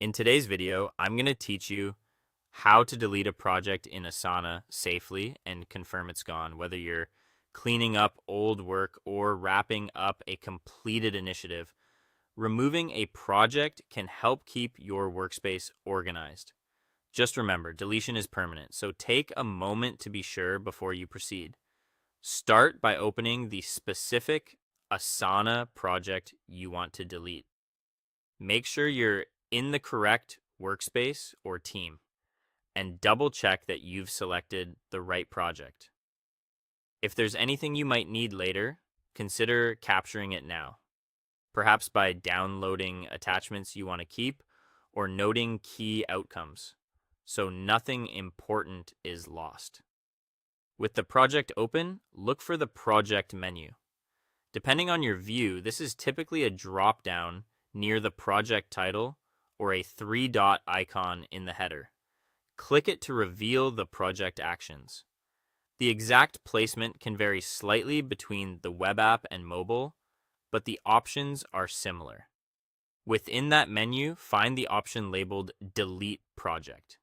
In today's video, I'm going to teach you how to delete a project in Asana safely and confirm it's gone, whether you're cleaning up old work or wrapping up a completed initiative. Removing a project can help keep your workspace organized. Just remember, deletion is permanent, so take a moment to be sure before you proceed. Start by opening the specific Asana project you want to delete. Make sure you're in the correct workspace or team and double check that you've selected the right project. If there's anything you might need later, consider capturing it now, perhaps by downloading attachments you want to keep or noting key outcomes, so nothing important is lost. With the project open, look for the project menu. Depending on your view, this is typically a drop-down near the project title or a three-dot icon in the header. Click it to reveal the project actions. The exact placement can vary slightly between the web app and mobile, but the options are similar. Within that menu, find the option labeled Delete Project.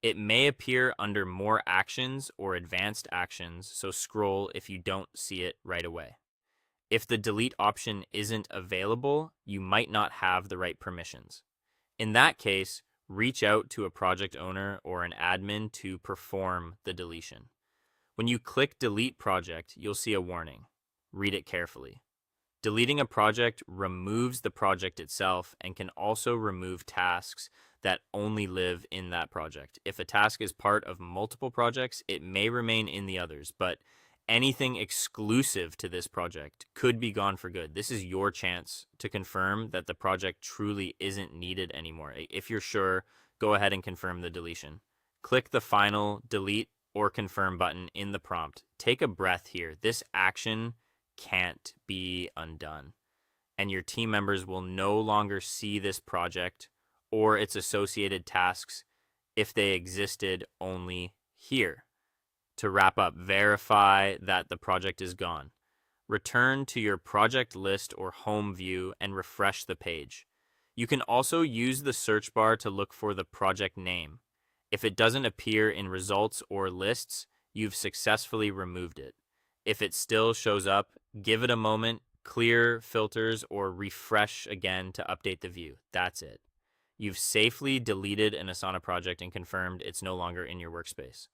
It may appear under More Actions or Advanced Actions, so scroll if you don't see it right away. If the delete option isn't available, you might not have the right permissions. In that case, reach out to a project owner or an admin to perform the deletion. When you click Delete Project, you'll see a warning. Read it carefully. Deleting a project removes the project itself and can also remove tasks that only live in that project. If a task is part of multiple projects, it may remain in the others, but anything exclusive to this project could be gone for good. This is your chance to confirm that the project truly isn't needed anymore. If you're sure, go ahead and confirm the deletion. Click the final delete or confirm button in the prompt. Take a breath here. This action can't be undone, and your team members will no longer see this project or its associated tasks if they existed only here. To wrap up, verify that the project is gone. Return to your project list or home view and refresh the page. You can also use the search bar to look for the project name. If it doesn't appear in results or lists, you've successfully removed it. If it still shows up, give it a moment, clear filters, or refresh again to update the view. That's it. You've safely deleted an Asana project and confirmed it's no longer in your workspace.